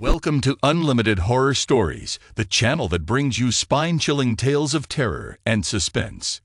Welcome to Unlimited Horror Stories, the channel that brings you spine-chilling tales of terror and suspense.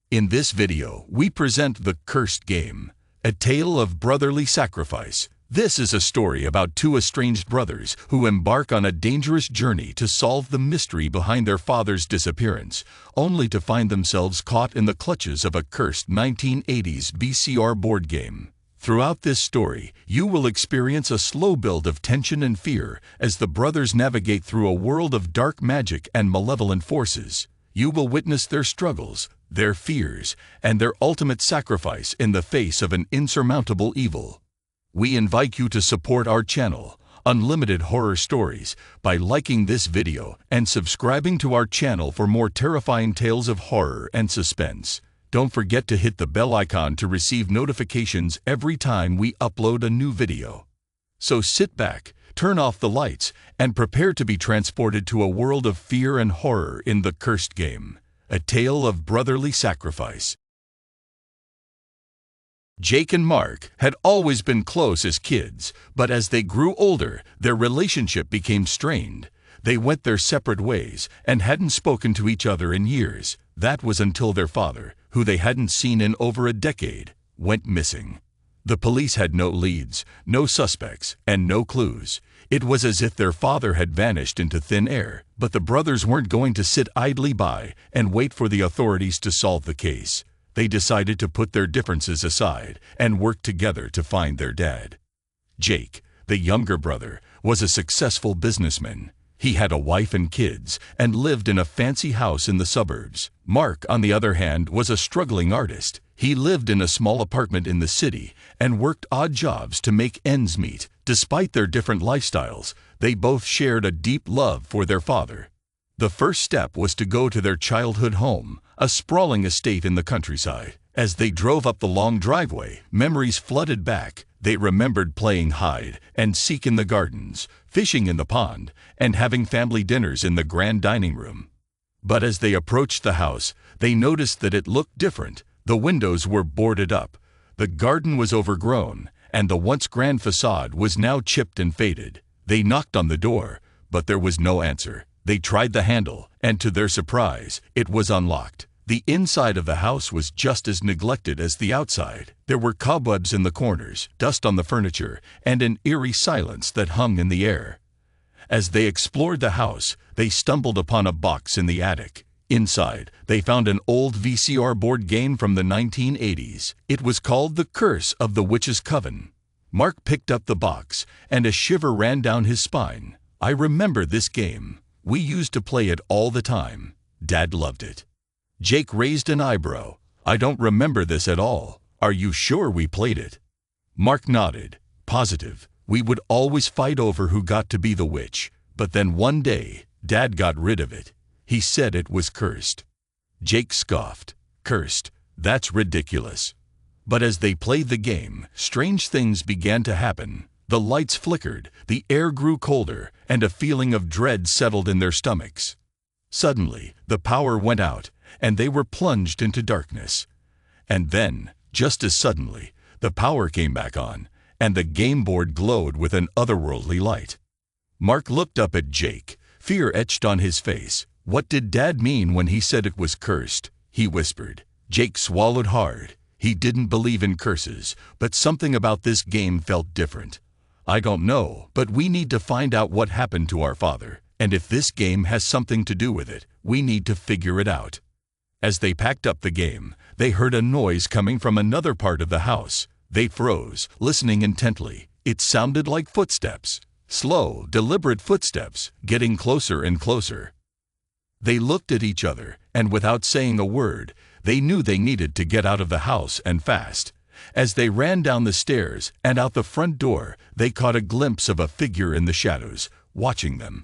In this video, we present The Cursed Game, a tale of brotherly sacrifice. This is a story about two estranged brothers who embark on a dangerous journey to solve the mystery behind their father's disappearance, only to find themselves caught in the clutches of a cursed 1980s VCR board game. Throughout this story, you will experience a slow build of tension and fear as the brothers navigate through a world of dark magic and malevolent forces. You will witness their struggles, their fears, and their ultimate sacrifice in the face of an insurmountable evil. We invite you to support our channel, Unlimited Horror Stories, by liking this video and subscribing to our channel for more terrifying tales of horror and suspense. Don't forget to hit the bell icon to receive notifications every time we upload a new video. So sit back, turn off the lights, and prepare to be transported to a world of fear and horror in The Cursed Game, a tale of brotherly sacrifice. Jake and Mark had always been close as kids, but as they grew older, their relationship became strained. They went their separate ways and hadn't spoken to each other in years. That was until their father, who they hadn't seen in over a decade, went missing. The police had no leads, no suspects, and no clues. It was as if their father had vanished into thin air, but the brothers weren't going to sit idly by and wait for the authorities to solve the case. They decided to put their differences aside and work together to find their dad. Jake, the younger brother, was a successful businessman. He had a wife and kids and lived in a fancy house in the suburbs. Mark, on the other hand, was a struggling artist. He lived in a small apartment in the city and worked odd jobs to make ends meet. Despite their different lifestyles, they both shared a deep love for their father. The first step was to go to their childhood home, a sprawling estate in the countryside. As they drove up the long driveway, memories flooded back. They remembered playing hide and seek in the gardens, fishing in the pond, and having family dinners in the grand dining room. But as they approached the house, they noticed that it looked different. The windows were boarded up, the garden was overgrown, and the once grand facade was now chipped and faded. They knocked on the door, but there was no answer. They tried the handle, and to their surprise, it was unlocked. The inside of the house was just as neglected as the outside. There were cobwebs in the corners, dust on the furniture, and an eerie silence that hung in the air. As they explored the house, they stumbled upon a box in the attic. Inside, they found an old VCR board game from the 1980s. It was called The Curse of the Witch's Coven. Mark picked up the box, and a shiver ran down his spine. "I remember this game. We used to play it all the time. Dad loved it." Jake raised an eyebrow. "I don't remember this at all. Are you sure we played it?" Mark nodded. "Positive. We would always fight over who got to be the witch. But then one day, Dad got rid of it. He said it was cursed." Jake scoffed. "Cursed? That's ridiculous." But as they played the game, strange things began to happen. The lights flickered, the air grew colder, and a feeling of dread settled in their stomachs. Suddenly, the power went out, and they were plunged into darkness. And then, just as suddenly, the power came back on, and the game board glowed with an otherworldly light. Mark looked up at Jake, fear etched on his face. "What did Dad mean when he said it was cursed?" he whispered. Jake swallowed hard. He didn't believe in curses, but something about this game felt different. "I don't know, but we need to find out what happened to our father, and if this game has something to do with it, we need to figure it out." As they packed up the game, they heard a noise coming from another part of the house. They froze, listening intently. It sounded like footsteps. Slow, deliberate footsteps, getting closer and closer. They looked at each other, and without saying a word, they knew they needed to get out of the house and fast. As they ran down the stairs and out the front door, they caught a glimpse of a figure in the shadows, watching them.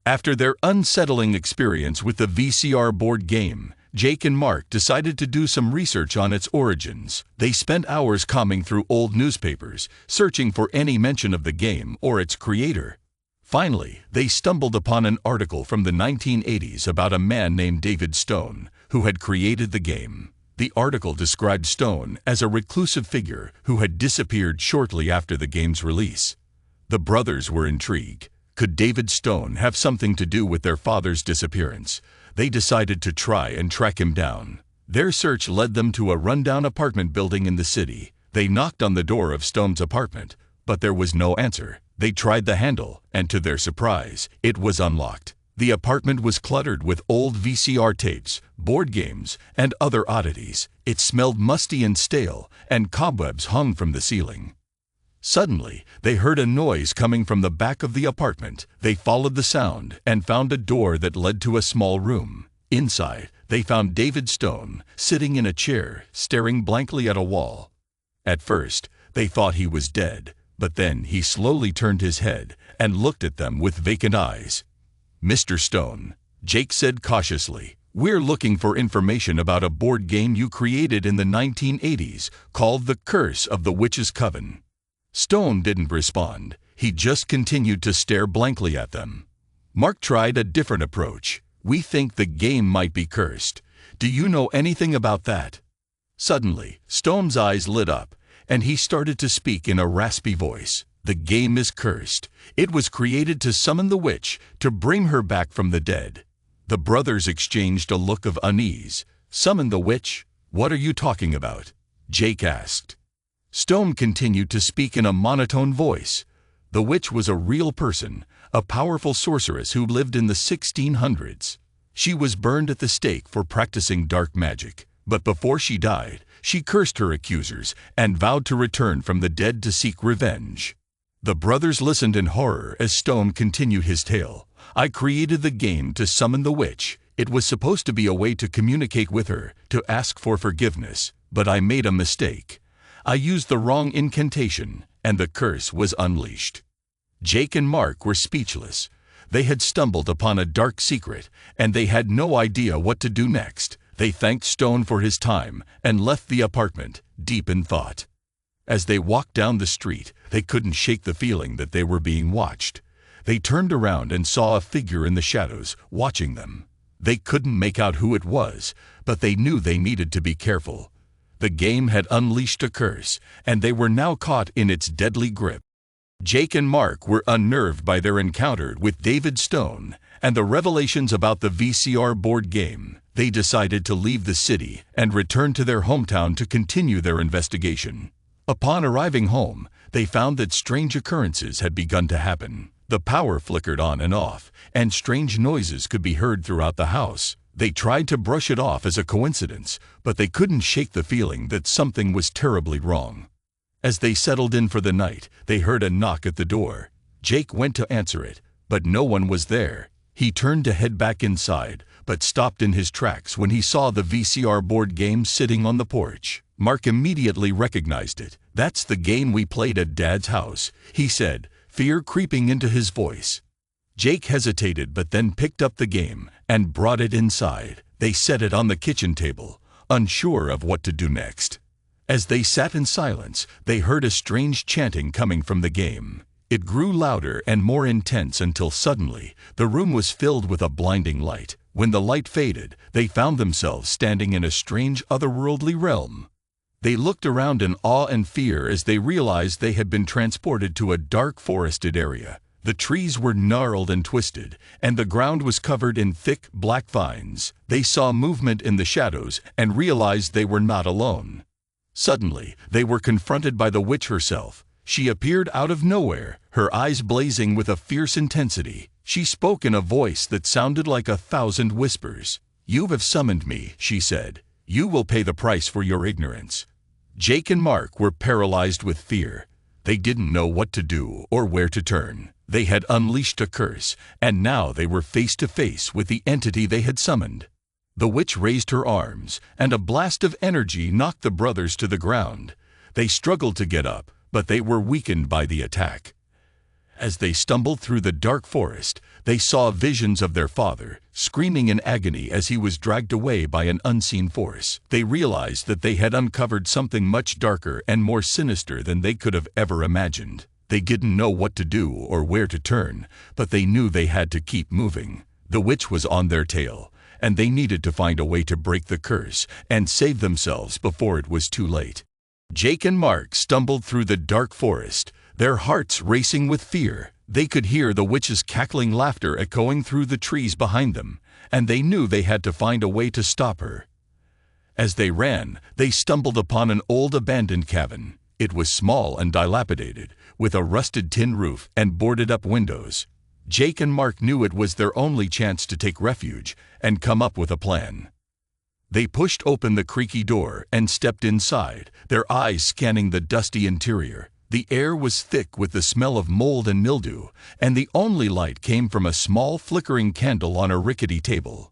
After their unsettling experience with the VCR board game, Jake and Mark decided to do some research on its origins. They spent hours combing through old newspapers, searching for any mention of the game or its creator. Finally, they stumbled upon an article from the 1980s about a man named David Stone, who had created the game. The article described Stone as a reclusive figure who had disappeared shortly after the game's release. The brothers were intrigued. Could David Stone have something to do with their father's disappearance? They decided to try and track him down. Their search led them to a rundown apartment building in the city. They knocked on the door of Stone's apartment, but there was no answer. They tried the handle, and to their surprise, it was unlocked. The apartment was cluttered with old VCR tapes, board games, and other oddities. It smelled musty and stale, and cobwebs hung from the ceiling. Suddenly, they heard a noise coming from the back of the apartment. They followed the sound and found a door that led to a small room. Inside, they found David Stone sitting in a chair, staring blankly at a wall. At first, they thought he was dead, but then he slowly turned his head and looked at them with vacant eyes. "Mr. Stone," Jake said cautiously, "we're looking for information about a board game you created in the 1980s called The Curse of the Witch's Coven." Stone didn't respond. He just continued to stare blankly at them. Mark tried a different approach. "We think the game might be cursed. Do you know anything about that?" Suddenly, Stone's eyes lit up, and he started to speak in a raspy voice. "The game is cursed. It was created to summon the witch, to bring her back from the dead." The brothers exchanged a look of unease. "Summon the witch? What are you talking about?" Jake asked. Stone continued to speak in a monotone voice. "The witch was a real person, a powerful sorceress who lived in the 1600s. She was burned at the stake for practicing dark magic. But before she died, she cursed her accusers and vowed to return from the dead to seek revenge." The brothers listened in horror as Stone continued his tale. "I created the game to summon the witch. It was supposed to be a way to communicate with her, to ask for forgiveness, but I made a mistake. I used the wrong incantation, and the curse was unleashed." Jake and Mark were speechless. They had stumbled upon a dark secret, and they had no idea what to do next. They thanked Stone for his time and left the apartment, deep in thought. As they walked down the street, they couldn't shake the feeling that they were being watched. They turned around and saw a figure in the shadows, watching them. They couldn't make out who it was, but they knew they needed to be careful. The game had unleashed a curse, and they were now caught in its deadly grip. Jake and Mark were unnerved by their encounter with David Stone and the revelations about the VCR board game. They decided to leave the city and return to their hometown to continue their investigation. Upon arriving home, they found that strange occurrences had begun to happen. The power flickered on and off, and strange noises could be heard throughout the house. They tried to brush it off as a coincidence, but they couldn't shake the feeling that something was terribly wrong. As they settled in for the night, they heard a knock at the door. Jake went to answer it, but no one was there. He turned to head back inside, but stopped in his tracks when he saw the VCR board game sitting on the porch. Mark immediately recognized it. "That's the game we played at Dad's house," he said, fear creeping into his voice. Jake hesitated but then picked up the game and brought it inside. They set it on the kitchen table, unsure of what to do next. As they sat in silence, they heard a strange chanting coming from the game. It grew louder and more intense until suddenly the room was filled with a blinding light. When the light faded, they found themselves standing in a strange otherworldly realm. They looked around in awe and fear as they realized they had been transported to a dark forested area. The trees were gnarled and twisted, and the ground was covered in thick, black vines. They saw movement in the shadows and realized they were not alone. Suddenly, they were confronted by the witch herself. She appeared out of nowhere, her eyes blazing with a fierce intensity. She spoke in a voice that sounded like 1,000 whispers. "You have summoned me," she said. "You will pay the price for your ignorance." Jake and Mark were paralyzed with fear. They didn't know what to do or where to turn. They had unleashed a curse, and now they were face to face with the entity they had summoned. The witch raised her arms, and a blast of energy knocked the brothers to the ground. They struggled to get up, but they were weakened by the attack. As they stumbled through the dark forest, they saw visions of their father, screaming in agony as he was dragged away by an unseen force. They realized that they had uncovered something much darker and more sinister than they could have ever imagined. They didn't know what to do or where to turn, but they knew they had to keep moving. The witch was on their tail, and they needed to find a way to break the curse and save themselves before it was too late. Jake and Mark stumbled through the dark forest, their hearts racing with fear. They could hear the witch's cackling laughter echoing through the trees behind them, and they knew they had to find a way to stop her. As they ran, they stumbled upon an old abandoned cabin. It was small and dilapidated, with a rusted tin roof and boarded-up windows. Jake and Mark knew it was their only chance to take refuge and come up with a plan. They pushed open the creaky door and stepped inside, their eyes scanning the dusty interior. The air was thick with the smell of mold and mildew, and the only light came from a small flickering candle on a rickety table.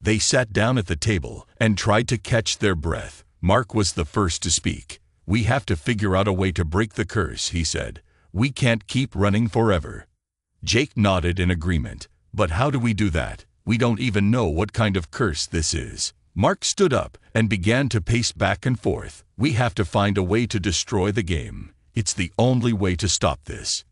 They sat down at the table and tried to catch their breath. Mark was the first to speak. "We have to figure out a way to break the curse," he said. "We can't keep running forever." Jake nodded in agreement. "But how do we do that? We don't even know what kind of curse this is." Mark stood up and began to pace back and forth. "We have to find a way to destroy the game. It's the only way to stop this."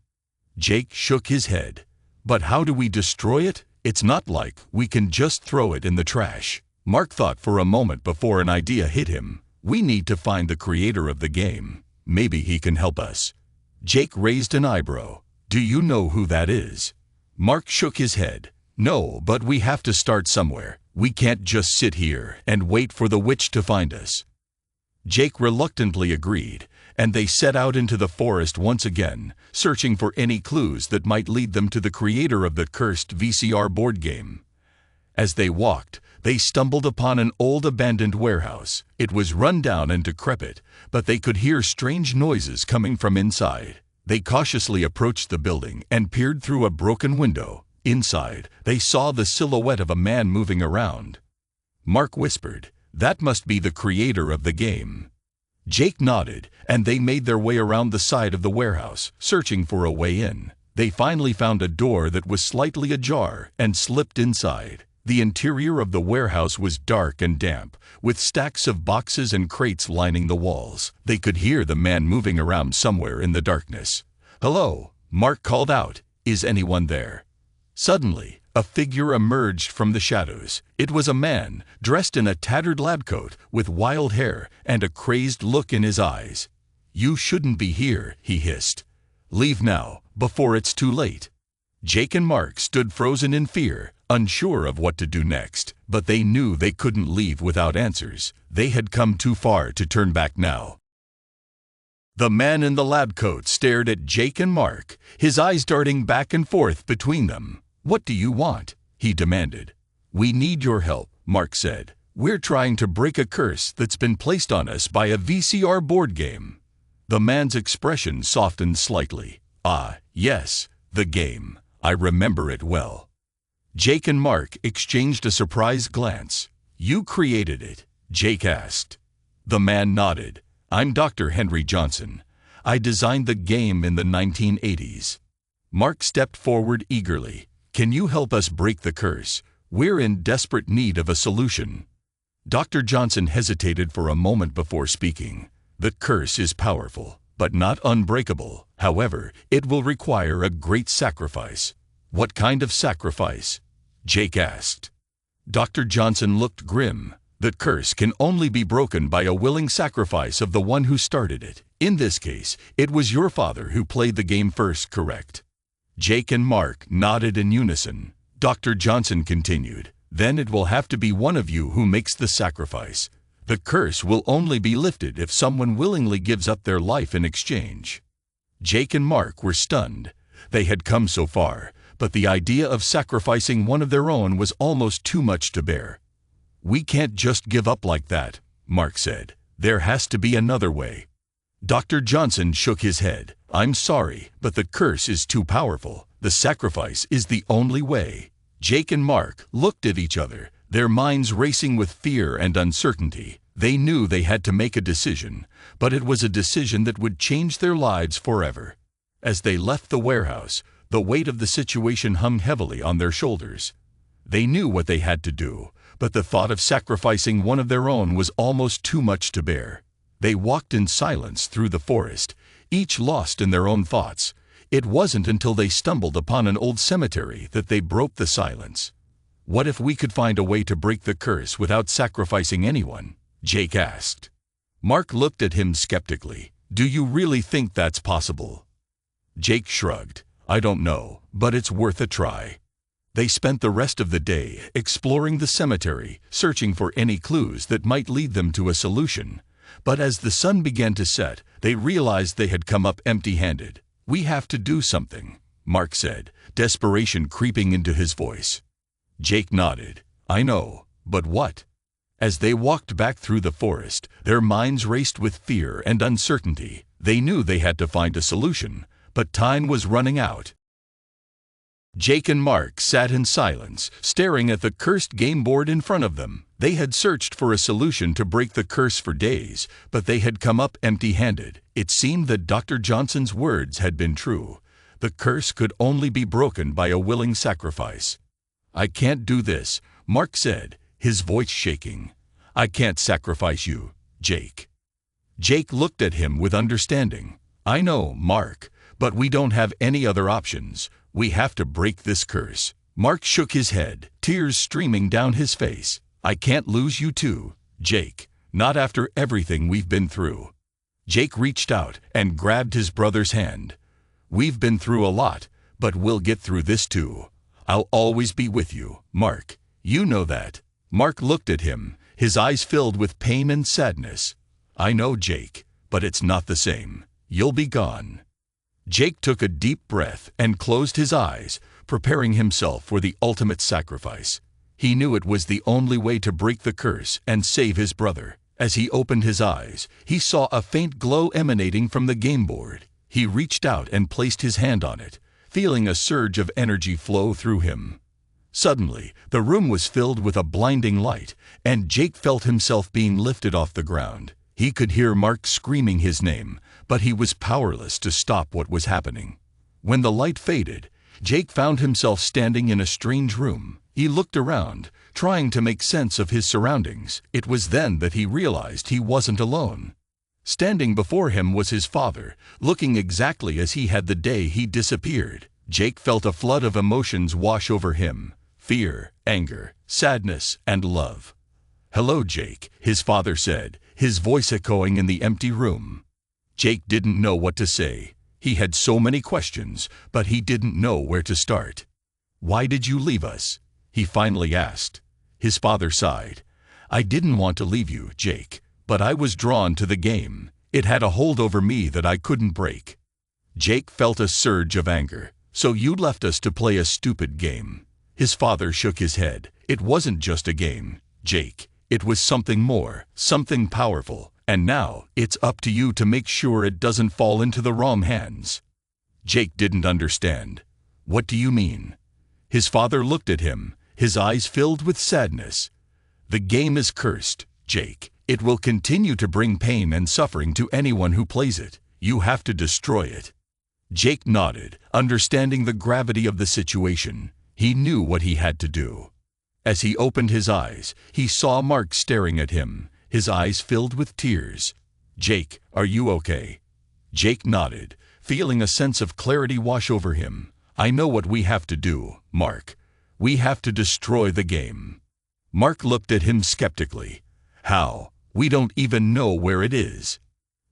Jake shook his head. "But how do we destroy it? It's not like we can just throw it in the trash." Mark thought for a moment before an idea hit him. "We need to find the creator of the game. Maybe he can help us." Jake raised an eyebrow. "Do you know who that is?" Mark shook his head. "No, but we have to start somewhere. We can't just sit here and wait for the witch to find us." Jake reluctantly agreed, and they set out into the forest once again, searching for any clues that might lead them to the creator of the cursed VCR board game. As they walked, they stumbled upon an old abandoned warehouse. It was run down and decrepit, but they could hear strange noises coming from inside. They cautiously approached the building and peered through a broken window. Inside, they saw the silhouette of a man moving around. Mark whispered, "That must be the creator of the game." Jake nodded, and they made their way around the side of the warehouse, searching for a way in. They finally found a door that was slightly ajar and slipped inside. The interior of the warehouse was dark and damp, with stacks of boxes and crates lining the walls. They could hear the man moving around somewhere in the darkness. "Hello," Mark called out. "Is anyone there?" Suddenly, a figure emerged from the shadows. It was a man, dressed in a tattered lab coat, with wild hair and a crazed look in his eyes. "You shouldn't be here," he hissed. "Leave now, before it's too late." Jake and Mark stood frozen in fear, unsure of what to do next, but they knew they couldn't leave without answers. They had come too far to turn back now. The man in the lab coat stared at Jake and Mark, his eyes darting back and forth between them. "What do you want?" he demanded. "We need your help," Mark said. "We're trying to break a curse that's been placed on us by a VCR board game." The man's expression softened slightly. "Ah, yes, the game. I remember it well." Jake and Mark exchanged a surprised glance. "You created it?" Jake asked. The man nodded. "I'm Dr. Henry Johnson. I designed the game in the 1980s. Mark stepped forward eagerly. "Can you help us break the curse? We're in desperate need of a solution." Dr. Johnson hesitated for a moment before speaking. "The curse is powerful, but not unbreakable. However, it will require a great sacrifice." "What kind of sacrifice?" Jake asked. Dr. Johnson looked grim. "The curse can only be broken by a willing sacrifice of the one who started it. In this case, it was your father who played the game first, correct?" Jake and Mark nodded in unison. Dr. Johnson continued, "Then it will have to be one of you who makes the sacrifice. The curse will only be lifted if someone willingly gives up their life in exchange." Jake and Mark were stunned. They had come so far, but the idea of sacrificing one of their own was almost too much to bear. "We can't just give up like that," Mark said. "There has to be another way." Dr. Johnson shook his head. "I'm sorry, but the curse is too powerful. The sacrifice is the only way." Jake and Mark looked at each other, their minds racing with fear and uncertainty. They knew they had to make a decision, but it was a decision that would change their lives forever. As they left the warehouse, the weight of the situation hung heavily on their shoulders. They knew what they had to do, but the thought of sacrificing one of their own was almost too much to bear. They walked in silence through the forest, each lost in their own thoughts. It wasn't until they stumbled upon an old cemetery that they broke the silence. "What if we could find a way to break the curse without sacrificing anyone?" Jake asked. Mark looked at him skeptically. "Do you really think that's possible?" Jake shrugged. I don't know, but it's worth a try. They spent the rest of the day exploring the cemetery, searching for any clues that might lead them to a solution. But as the sun began to set, they realized they had come up empty-handed. "We have to do something," Mark said, desperation creeping into his voice. Jake nodded. "I know, but what?" As they walked back through the forest, their minds raced with fear and uncertainty. They knew they had to find a solution, but time was running out. Jake and Mark sat in silence, staring at the cursed game board in front of them. They had searched for a solution to break the curse for days, but they had come up empty-handed. It seemed that Dr. Johnson's words had been true. The curse could only be broken by a willing sacrifice. "I can't do this," Mark said, his voice shaking. "I can't sacrifice you, Jake." Jake looked at him with understanding. "I know, Mark, but we don't have any other options. We have to break this curse." Mark shook his head, tears streaming down his face. "I can't lose you too, Jake, not after everything we've been through." Jake reached out and grabbed his brother's hand. "We've been through a lot, but we'll get through this too. I'll always be with you, Mark. You know that." Mark looked at him, his eyes filled with pain and sadness. "I know, Jake, but it's not the same. You'll be gone." Jake took a deep breath and closed his eyes, preparing himself for the ultimate sacrifice. He knew it was the only way to break the curse and save his brother. As he opened his eyes, he saw a faint glow emanating from the game board. He reached out and placed his hand on it, feeling a surge of energy flow through him. Suddenly, the room was filled with a blinding light, and Jake felt himself being lifted off the ground. He could hear Mark screaming his name, but he was powerless to stop what was happening. When the light faded, Jake found himself standing in a strange room. He looked around, trying to make sense of his surroundings. It was then that he realized he wasn't alone. Standing before him was his father, looking exactly as he had the day he disappeared. Jake felt a flood of emotions wash over him: fear, anger, sadness, and love. "Hello, Jake," his father said, his voice echoing in the empty room. Jake didn't know what to say. He had so many questions, but he didn't know where to start. "Why did you leave us?" he finally asked. His father sighed. "I didn't want to leave you, Jake, but I was drawn to the game. It had a hold over me that I couldn't break." Jake felt a surge of anger. "So you left us to play a stupid game?" His father shook his head. "It wasn't just a game, Jake. It was something more, something powerful. And now, it's up to you to make sure it doesn't fall into the wrong hands." Jake didn't understand. "What do you mean?" His father looked at him, his eyes filled with sadness. "The game is cursed, Jake. It will continue to bring pain and suffering to anyone who plays it. You have to destroy it." Jake nodded, understanding the gravity of the situation. He knew what he had to do. As he opened his eyes, he saw Mark staring at him, his eyes filled with tears. "Jake, are you okay?" Jake nodded, feeling a sense of clarity wash over him. "I know what we have to do, Mark. We have to destroy the game." Mark looked at him skeptically. "How? We don't even know where it is."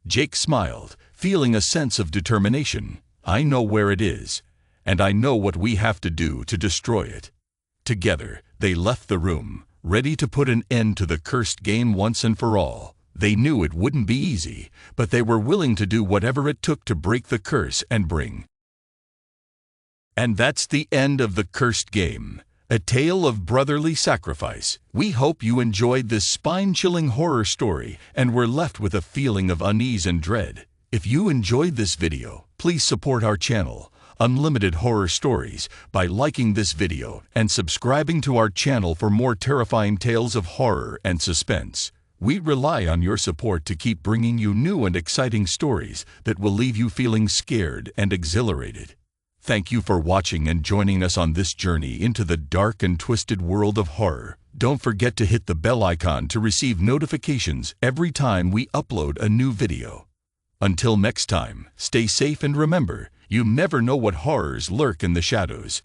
Jake smiled, feeling a sense of determination. "I know where it is, and I know what we have to do to destroy it." Together, they left the room, ready to put an end to the cursed game once and for all. They knew it wouldn't be easy, but they were willing to do whatever it took to break the curse and bring. And that's the end of the cursed game, a tale of brotherly sacrifice. We hope you enjoyed this spine-chilling horror story and were left with a feeling of unease and dread. If you enjoyed this video, please support our channel, Unlimited Horror Stories, by liking this video and subscribing to our channel for more terrifying tales of horror and suspense. We rely on your support to keep bringing you new and exciting stories that will leave you feeling scared and exhilarated. Thank you for watching and joining us on this journey into the dark and twisted world of horror. Don't forget to hit the bell icon to receive notifications every time we upload a new video. Until next time, stay safe and remember, you never know what horrors lurk in the shadows.